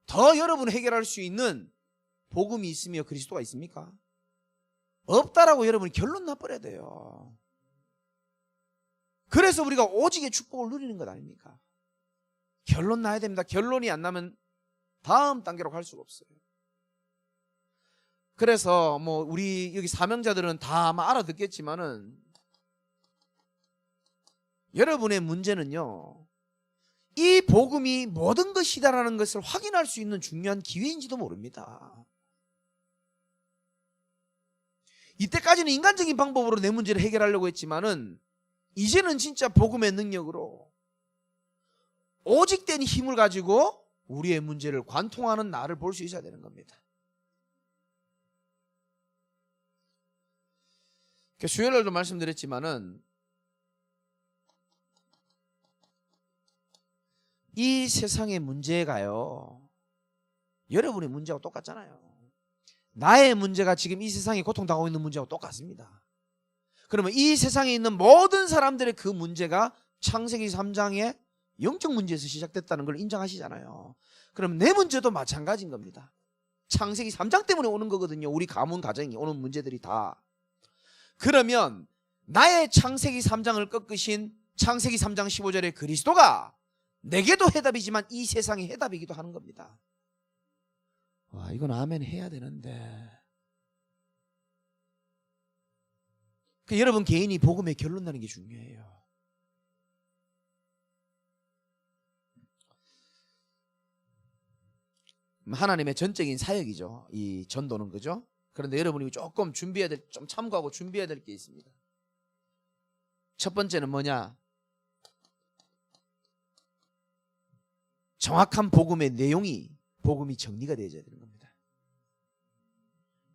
더 여러분을 해결할 수 있는 복음이 있으며 그리스도가 있습니까? 없다라고 여러분이 결론 나버려야 돼요. 그래서 우리가 오직의 축복을 누리는 것 아닙니까? 결론 나야 됩니다. 결론이 안 나면 다음 단계로 갈 수가 없어요. 그래서 뭐 우리 여기 사명자들은 다 아마 알아듣겠지만은 여러분의 문제는요, 이 복음이 모든 것이다라는 것을 확인할 수 있는 중요한 기회인지도 모릅니다. 이때까지는 인간적인 방법으로 내 문제를 해결하려고 했지만은 이제는 진짜 복음의 능력으로 오직된 힘을 가지고 우리의 문제를 관통하는 나를 볼 수 있어야 되는 겁니다. 수요일날도 말씀드렸지만은 이 세상의 문제가요, 여러분의 문제하고 똑같잖아요. 나의 문제가 지금 이 세상에 고통당하고 있는 문제하고 똑같습니다. 그러면 이 세상에 있는 모든 사람들의 그 문제가 창세기 3장의 영적 문제에서 시작됐다는 걸 인정하시잖아요. 그럼 내 문제도 마찬가지인 겁니다. 창세기 3장 때문에 오는 거거든요. 우리 가문 가정이 오는 문제들이 다. 그러면 나의 창세기 3장을 꺾으신 창세기 3장 15절의 그리스도가 내게도 해답이지만 이 세상의 해답이기도 하는 겁니다. 와, 이건 아멘 해야 되는데. 여러분 개인이 복음의 결론 나는 게 중요해요. 하나님의 전적인 사역이죠, 이 전도는. 그죠? 그런데 여러분이 조금 준비해야 될, 좀 참고하고 준비해야 될 게 있습니다. 첫 번째는 뭐냐? 정확한 복음의 내용이, 복음이 정리가 되어야 되는 겁니다.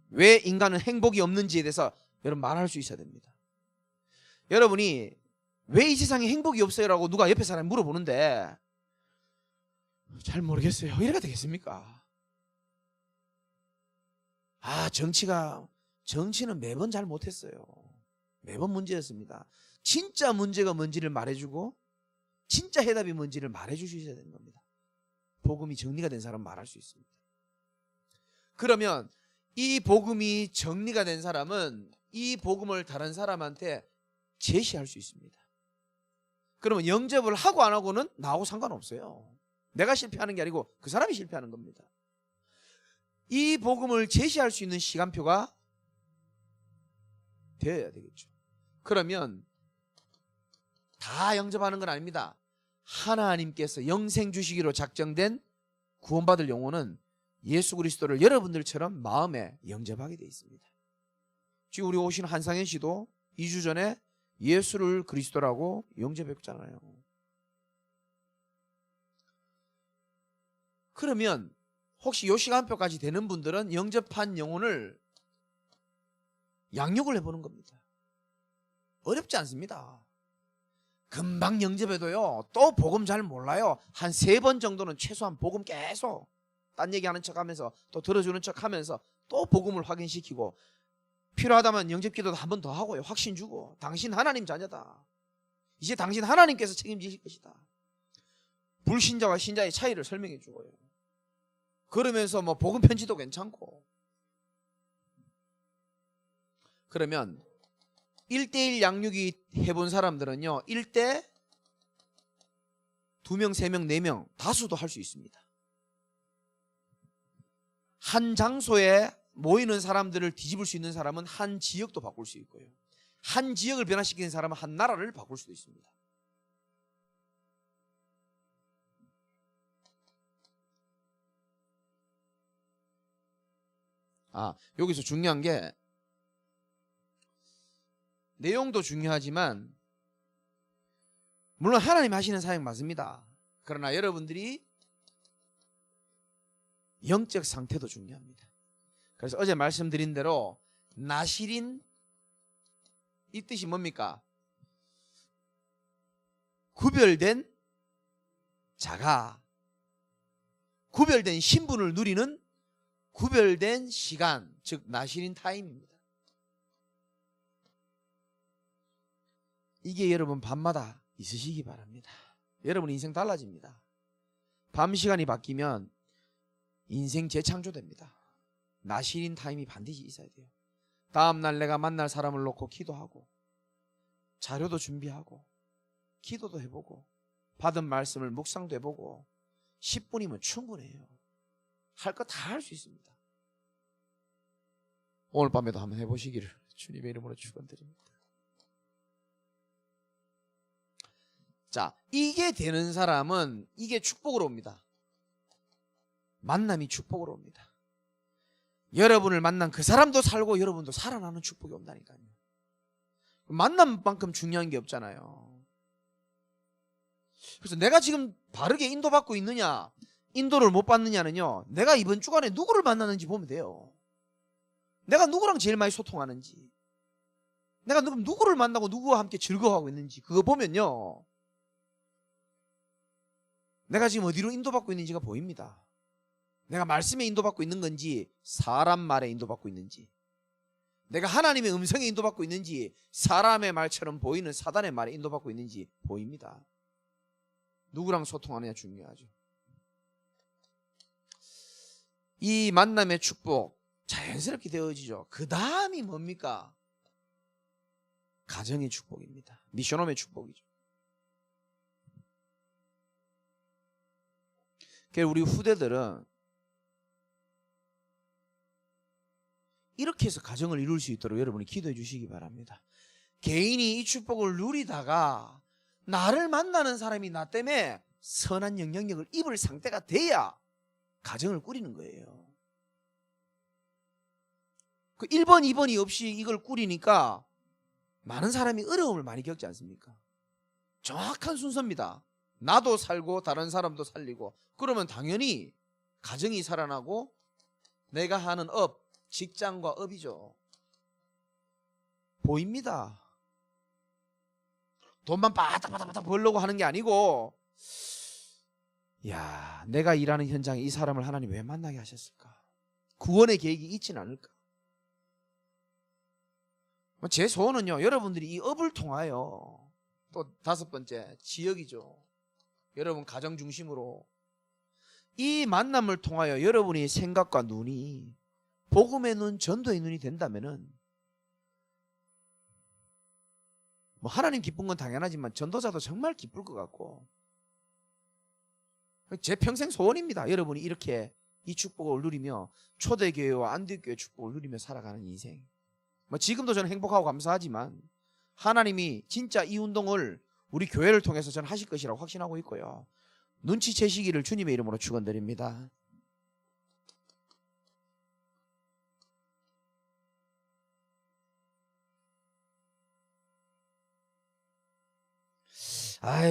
왜 인간은 행복이 없는지에 대해서 여러분 말할 수 있어야 됩니다. 여러분이 왜 이 세상에 행복이 없어요? 라고 누가 옆에 사람이 물어보는데 잘 모르겠어요, 이래가 되겠습니까? 정치는 매번 잘 못했어요. 매번 문제였습니다. 진짜 문제가 뭔지를 말해주고 진짜 해답이 뭔지를 말해주셔야 되는 겁니다. 복음이 정리가 된 사람은 말할 수 있습니다. 그러면 이 복음이 정리가 된 사람은 이 복음을 다른 사람한테 제시할 수 있습니다. 그러면 영접을 하고 안 하고는 나하고 상관없어요. 내가 실패하는 게 아니고 그 사람이 실패하는 겁니다. 이 복음을 제시할 수 있는 시간표가 되어야 되겠죠. 그러면 다 영접하는 건 아닙니다. 하나님께서 영생 주시기로 작정된 구원받을 영혼은 예수 그리스도를 여러분들처럼 마음에 영접하게 되어 있습니다. 지금 우리 오신 한상현 씨도 2주 전에 예수를 그리스도라고 영접했잖아요. 그러면 혹시 요 시간표까지 되는 분들은 영접한 영혼을 양육을 해보는 겁니다. 어렵지 않습니다. 금방 영접해도요, 또 복음 잘 몰라요. 한 3번 정도는 최소한 복음 계속 딴 얘기하는 척하면서 또 들어주는 척하면서 또 복음을 확인시키고, 필요하다면 영접기도도 한 번 더 하고요. 확신 주고, 당신 하나님 자녀다. 이제 당신 하나님께서 책임지실 것이다. 불신자와 신자의 차이를 설명해 주고요. 그러면서 뭐 복음 편지도 괜찮고. 그러면 1대1 양육이 해본 사람들은요, 1대 2명, 3명, 4명 다수도 할 수 있습니다. 한 장소에 모이는 사람들을 뒤집을 수 있는 사람은 한 지역도 바꿀 수 있고요. 한 지역을 변화시키는 사람은 한 나라를 바꿀 수도 있습니다. 여기서 중요한 게, 내용도 중요하지만 물론 하나님 하시는 사역 맞습니다. 그러나 여러분들이 영적 상태도 중요합니다. 그래서 어제 말씀드린 대로 나실인, 이 뜻이 뭡니까? 구별된 자가, 구별된 신분을 누리는 구별된 시간, 즉 나실인 타임입니다. 이게 여러분 밤마다 있으시기 바랍니다. 여러분 인생 달라집니다. 밤 시간이 바뀌면 인생 재창조됩니다. 나실인 타임이 반드시 있어야 돼요. 다음날 내가 만날 사람을 놓고 기도하고, 자료도 준비하고, 기도도 해보고, 받은 말씀을 묵상도 해보고, 10분이면 충분해요. 할 거 다 할 수 있습니다. 오늘 밤에도 한번 해보시기를 주님의 이름으로 축원드립니다. 자, 이게 되는 사람은 이게 축복으로 옵니다. 만남이 축복으로 옵니다. 여러분을 만난 그 사람도 살고 여러분도 살아나는 축복이 온다니까요. 만남만큼 중요한 게 없잖아요. 그래서 내가 지금 바르게 인도받고 있느냐, 인도를 못 받느냐는요, 내가 이번 주간에 누구를 만나는지 보면 돼요. 내가 누구랑 제일 많이 소통하는지, 내가 누구를 만나고 누구와 함께 즐거워하고 있는지, 그거 보면요, 내가 지금 어디로 인도받고 있는지가 보입니다. 내가 말씀에 인도받고 있는 건지, 사람 말에 인도받고 있는지, 내가 하나님의 음성에 인도받고 있는지, 사람의 말처럼 보이는 사단의 말에 인도받고 있는지 보입니다. 누구랑 소통하느냐 중요하죠. 이 만남의 축복 자연스럽게 되어지죠. 그 다음이 뭡니까? 가정의 축복입니다. 미션홈의 축복이죠. 그래서 우리 후대들은 이렇게 해서 가정을 이룰 수 있도록 여러분이 기도해 주시기 바랍니다. 개인이 이 축복을 누리다가 나를 만나는 사람이 나 때문에 선한 영향력을 입을 상태가 돼야 가정을 꾸리는 거예요. 그 1번, 2번이 없이 이걸 꾸리니까 많은 사람이 어려움을 많이 겪지 않습니까? 정확한 순서입니다. 나도 살고 다른 사람도 살리고, 그러면 당연히 가정이 살아나고 내가 하는 업, 직장과 업이죠. 보입니다. 돈만 바닥바닥바닥 벌려고 하는 게 아니고, 야, 내가 일하는 현장에 이 사람을 하나님 왜 만나게 하셨을까? 구원의 계획이 있진 않을까? 제 소원은요, 여러분들이 이 업을 통하여 또 다섯 번째 지역이죠. 여러분 가정 중심으로 이 만남을 통하여 여러분의 생각과 눈이 복음의 눈, 전도의 눈이 된다면은 뭐 하나님 기쁜 건 당연하지만 전도자도 정말 기쁠 것 같고 제 평생 소원입니다. 여러분이 이렇게 이 축복을 누리며 초대교회와 안디교회 축복을 누리며 살아가는 인생. 뭐 지금도 저는 행복하고 감사하지만 하나님이 진짜 이 운동을 우리 교회를 통해서 저는 하실 것이라고 확신하고 있고요. 눈치채시기를 주님의 이름으로 축원드립니다.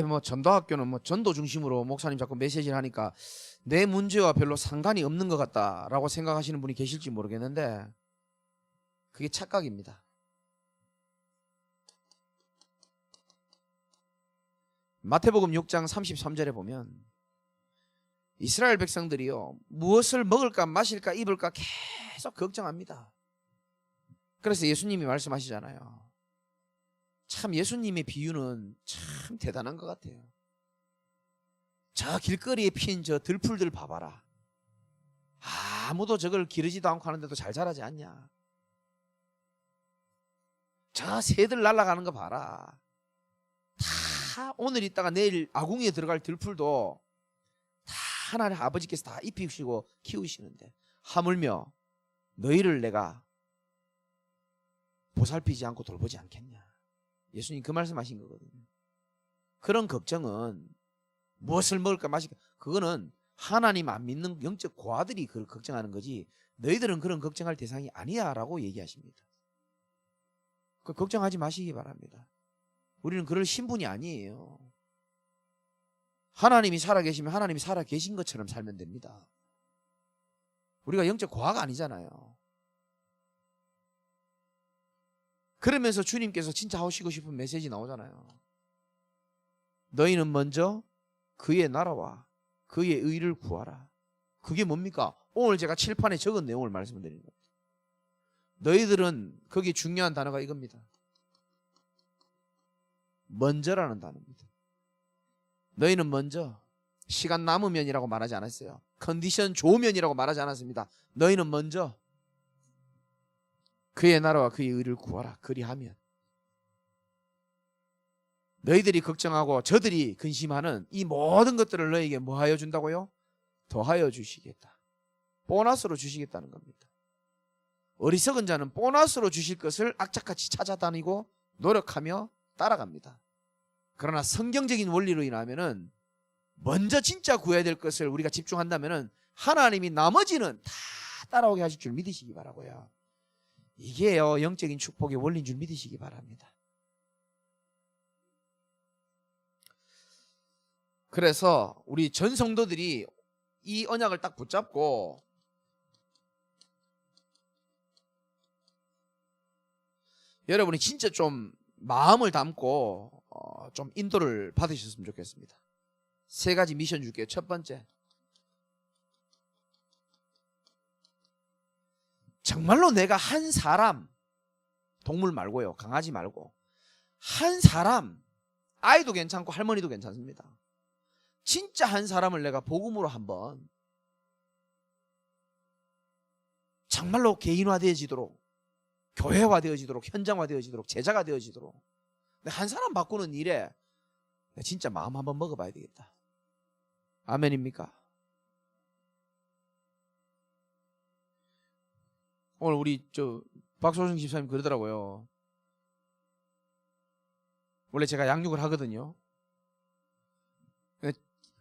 뭐 전도학교는 뭐 전도 중심으로 목사님 자꾸 메시지를 하니까 내 문제와 별로 상관이 없는 것 같다라고 생각하시는 분이 계실지 모르겠는데 그게 착각입니다. 마태복음 6장 33절에 보면 이스라엘 백성들이요, 무엇을 먹을까 마실까 입을까 계속 걱정합니다. 그래서 예수님이 말씀하시잖아요. 참 예수님의 비유는 참 대단한 것 같아요. 저 길거리에 핀 저 들풀들 봐봐라. 아무도 저걸 기르지도 않고 하는데도 잘 자라지 않냐. 저 새들 날아가는 거 봐라. 다 오늘 있다가 내일 아궁이에 들어갈 들풀도 다 하나님 아버지께서 다 입히시고 키우시는데 하물며 너희를 내가 보살피지 않고 돌보지 않겠냐. 예수님 그 말씀하신 거거든요. 그런 걱정은 무엇을 먹을까 마실까 그거는 하나님 안 믿는 영적 고아들이 그걸 걱정하는 거지 너희들은 그런 걱정할 대상이 아니야 라고 얘기하십니다. 그 걱정하지 마시기 바랍니다. 우리는 그럴 신분이 아니에요. 하나님이 살아계시면 하나님이 살아계신 것처럼 살면 됩니다. 우리가 영적 고아가 아니잖아요. 그러면서 주님께서 진짜 하시고 싶은 메시지 나오잖아요. 너희는 먼저 그의 나라와 그의 의를 구하라. 그게 뭡니까? 오늘 제가 칠판에 적은 내용을 말씀드리는 겁니다. 너희들은 거기 중요한 단어가 이겁니다. 먼저라는 단어입니다. 너희는 먼저 시간 남으면이라고 말하지 않았어요. 컨디션 좋으면이라고 말하지 않았습니다. 너희는 먼저 그의 나라와 그의 의를 구하라. 그리하면 너희들이 걱정하고 저들이 근심하는 이 모든 것들을 너희에게 뭐하여 준다고요? 더하여 주시겠다. 보너스로 주시겠다는 겁니다. 어리석은 자는 보너스로 주실 것을 악착같이 찾아다니고 노력하며 따라갑니다. 그러나 성경적인 원리로 인하면은 먼저 진짜 구해야 될 것을 우리가 집중한다면은 하나님이 나머지는 다 따라오게 하실 줄 믿으시기 바라고요. 이게요 영적인 축복의 원리인 줄 믿으시기 바랍니다. 그래서 우리 전 성도들이 이 언약을 딱 붙잡고 여러분이 진짜 좀 마음을 담고 좀 인도를 받으셨으면 좋겠습니다. 세 가지 미션 줄게요. 첫 번째, 정말로 내가 한 사람, 동물 말고요, 강아지 말고 한 사람, 아이도 괜찮고 할머니도 괜찮습니다. 진짜 한 사람을 내가 복음으로 한번 정말로 개인화되어지도록, 교회화되어지도록, 현장화되어지도록, 제자가 되어지도록 한 사람 바꾸는 일에 진짜 마음 한번 먹어봐야 되겠다. 아멘입니까? 오늘 우리 박소정 집사님 그러더라고요. 원래 제가 양육을 하거든요.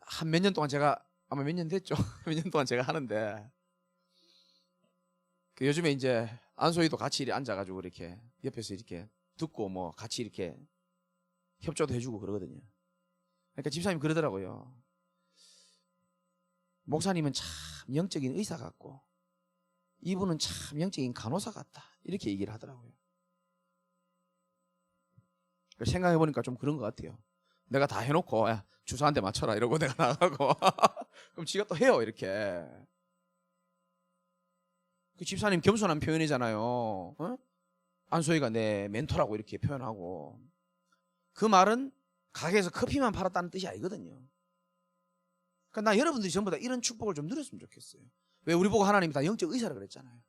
한 몇 년 동안 제가 아마 몇 년 됐죠. 몇 년 동안 제가 하는데 요즘에 이제 안소희도 같이 앉아가지고 이렇게 옆에서 이렇게 듣고 뭐 같이 이렇게 협조도 해주고 그러거든요. 그러니까 집사님 그러더라고요. 목사님은 참 영적인 의사 같고 이분은 참 영적인 간호사 같다. 이렇게 얘기를 하더라고요. 생각해보니까 좀 그런 것 같아요. 내가 다 해놓고 야, 주사 한 대 맞춰라 이러고 내가 나가고 그럼 지가 또 해요 이렇게. 그 집사님 겸손한 표현이잖아요. 어? 안소희가 내 멘토라고 이렇게 표현하고, 그 말은 가게에서 커피만 팔았다는 뜻이 아니거든요. 그러니까 나 여러분들이 전부 다 이런 축복을 좀 누렸으면 좋겠어요. 왜 우리 보고 하나님이 다 영적 의사라 그랬잖아요.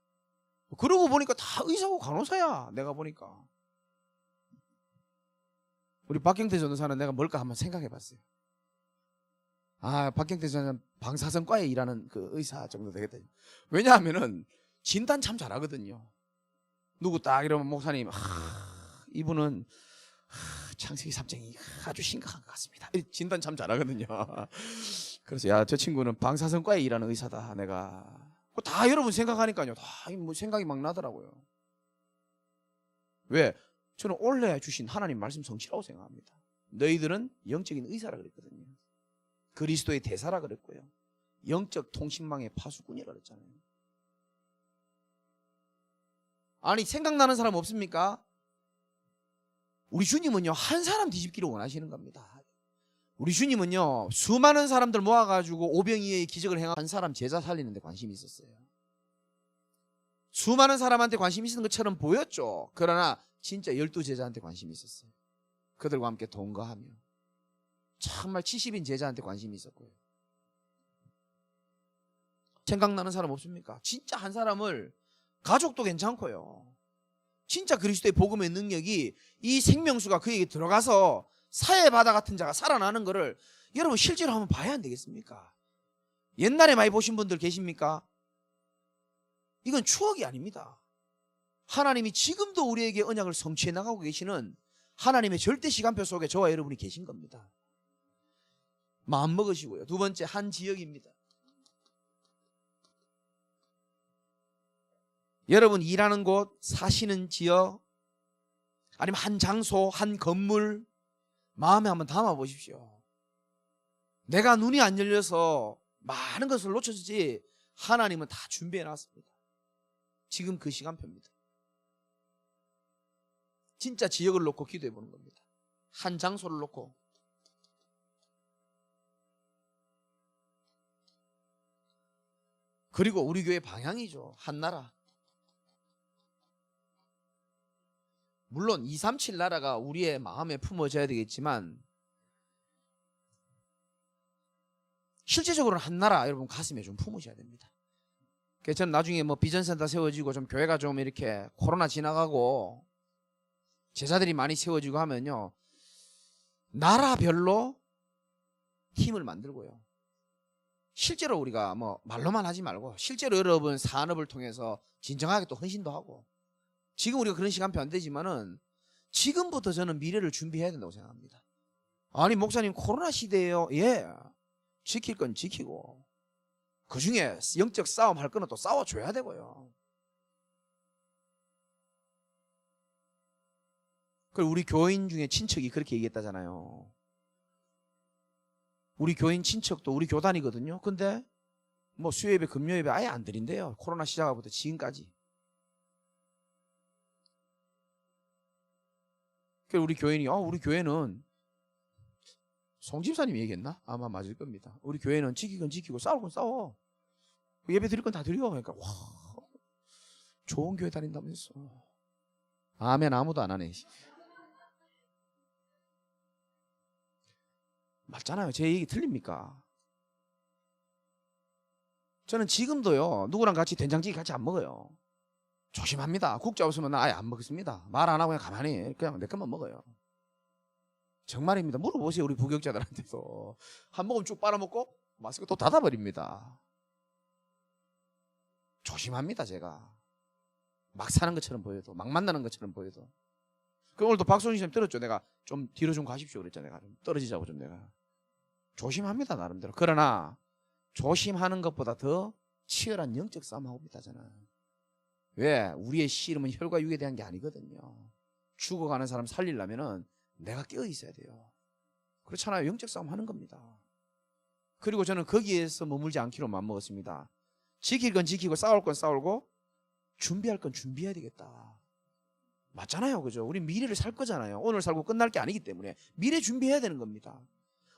그러고 보니까 다 의사고 간호사야. 내가 보니까 우리 박경태 전도사는 내가 뭘까 한번 생각해 봤어요. 아, 박경태 전도사는 방사선과에 일하는 그 의사 정도 되겠다. 왜냐하면은 진단 참 잘하거든요. 누구 딱 이러면 목사님, 이분은 창세기 3장이 아주 심각한 것 같습니다. 진단 참 잘하거든요. 그래서 야, 저 친구는 방사선과에 일하는 의사다. 내가 다 여러분 생각하니까요, 다 뭐 생각이 막 나더라고요. 왜? 저는 원래 주신 하나님 말씀 성취라고 생각합니다. 너희들은 영적인 의사라 그랬거든요. 그리스도의 대사라 그랬고요. 영적 통신망의 파수꾼이라 그랬잖아요. 아니, 생각나는 사람 없습니까? 우리 주님은요, 한 사람 뒤집기를 원하시는 겁니다. 우리 주님은요, 수많은 사람들 모아가지고 오병이어의 기적을 행한 한 사람 제자 살리는 데 관심이 있었어요. 수많은 사람한테 관심이 있는 것처럼 보였죠. 그러나 진짜 12제자한테 관심이 있었어요. 그들과 함께 동거하며 정말 70인 제자한테 관심이 있었고요. 생각나는 사람 없습니까? 진짜 한 사람을, 가족도 괜찮고요, 진짜 그리스도의 복음의 능력이 이 생명수가 그에게 들어가서 사해바다 같은 자가 살아나는 것을 여러분 실제로 한번 봐야 안 되겠습니까? 옛날에 많이 보신 분들 계십니까? 이건 추억이 아닙니다. 하나님이 지금도 우리에게 언약을 성취해 나가고 계시는 하나님의 절대 시간표 속에 저와 여러분이 계신 겁니다. 마음 먹으시고요. 두 번째, 한 지역입니다. 여러분 일하는 곳, 사시는 지역, 아니면 한 장소, 한 건물, 마음에 한번 담아 보십시오. 내가 눈이 안 열려서 많은 것을 놓쳤지 하나님은 다 준비해 놨습니다. 지금 그 시간표입니다. 진짜 지역을 놓고 기도해 보는 겁니다. 한 장소를 놓고. 그리고 우리 교회 방향이죠. 한 나라. 물론 237 나라가 우리의 마음에 품어져야 되겠지만 실제적으로는 한 나라 여러분 가슴에 좀 품으셔야 됩니다. 그래서 저는 나중에 뭐 비전센터 세워지고 좀 교회가 좀 이렇게 코로나 지나가고 제자들이 많이 세워지고 하면요, 나라별로 팀을 만들고요, 실제로 우리가 뭐 말로만 하지 말고 실제로 여러분 산업을 통해서 진정하게 또 헌신도 하고, 지금 우리가 그런 시간표 안 되지만은 지금부터 저는 미래를 준비해야 된다고 생각합니다. 아니 목사님 코로나 시대예요. 예, 지킬 건 지키고 그중에 영적 싸움 할 거는 또 싸워줘야 되고요. 그리고 우리 교인 중에 친척이 그렇게 얘기했다잖아요. 우리 교인 친척도 우리 교단이거든요. 근데 뭐 수요예배 금요예배 아예 안 드린대요. 코로나 시작하고부터 지금까지. 그래서 우리 교인이 우리 교회는, 송 집사님이 얘기했나? 아마 맞을 겁니다. 우리 교회는 지키건 지키고 싸울 건 싸워. 예배 드릴 건 다 드려. 그러니까 와, 좋은 교회 다닌다면서. 아멘. 아무도 안 하네. 맞잖아요. 제 얘기 틀립니까? 저는 지금도요, 누구랑 같이 된장찌개 같이 안 먹어요. 조심합니다. 국자 없으면 아예 안 먹습니다. 말 안 하고 그냥 가만히 그냥 내 것만 먹어요. 정말입니다. 물어보세요. 우리 부격자들한테서. 한 모금 쭉 빨아먹고 마스크 또 닫아버립니다. 조심합니다. 제가 막 사는 것처럼 보여도, 막 만나는 것처럼 보여도. 그 오늘도 박소진 선생님 들었죠? 내가 좀 뒤로 좀 가십시오 그랬잖아요. 내가 좀 떨어지자고 좀 내가. 조심합니다. 나름대로. 그러나 조심하는 것보다 더 치열한 영적 싸움하고 있다잖아. 왜? 우리의 씨름은 혈과 육에 대한 게 아니거든요. 죽어가는 사람 살리려면은 내가 깨어 있어야 돼요. 그렇잖아요. 영적 싸움 하는 겁니다. 그리고 저는 거기에서 머물지 않기로 마음먹었습니다. 지킬 건 지키고 싸울 건 싸우고 준비할 건 준비해야 되겠다. 맞잖아요. 그죠? 우리 미래를 살 거잖아요. 오늘 살고 끝날 게 아니기 때문에 미래 준비해야 되는 겁니다.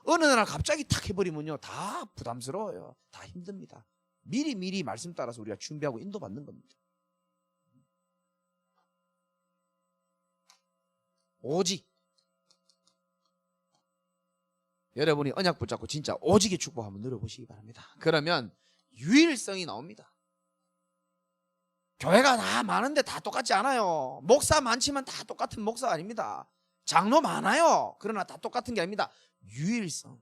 어느 날 갑자기 탁 해버리면요, 다 부담스러워요. 다 힘듭니다. 미리 말씀 따라서 우리가 준비하고 인도받는 겁니다. 오직 여러분이 언약 붙잡고 진짜 오직의 축복 한번 누려보시기 바랍니다. 그러면 유일성이 나옵니다. 교회가 다 많은데 다 똑같지 않아요. 목사 많지만 다 똑같은 목사 아닙니다. 장로 많아요. 그러나 다 똑같은 게 아닙니다. 유일성.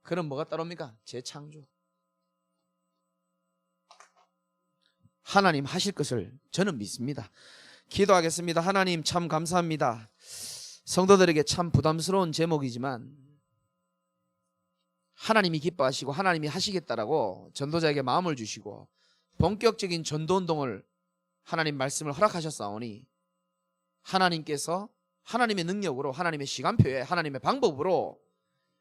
그럼 뭐가 따라옵니까? 재창조. 하나님 하실 것을 저는 믿습니다. 기도하겠습니다. 하나님 참 감사합니다. 성도들에게 참 부담스러운 제목이지만 하나님이 기뻐하시고 하나님이 하시겠다라고 전도자에게 마음을 주시고 본격적인 전도운동을 하나님 말씀을 허락하셨사오니 하나님께서 하나님의 능력으로 하나님의 시간표에 하나님의 방법으로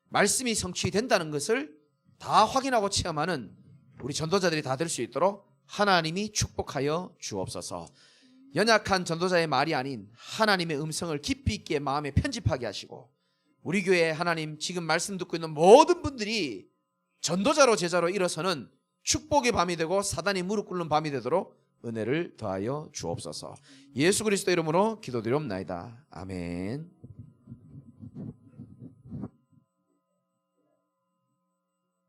말씀이 성취된다는 것을 다 확인하고 체험하는 우리 전도자들이 다 될 수 있도록 하나님이 축복하여 주옵소서. 연약한 전도자의 말이 아닌 하나님의 음성을 깊이 있게 마음에 편집하게 하시고 우리 교회에 하나님 지금 말씀 듣고 있는 모든 분들이 전도자로 제자로 일어서는 축복의 밤이 되고 사단이 무릎 꿇는 밤이 되도록 은혜를 더하여 주옵소서. 예수 그리스도 이름으로 기도드리옵나이다. 아멘.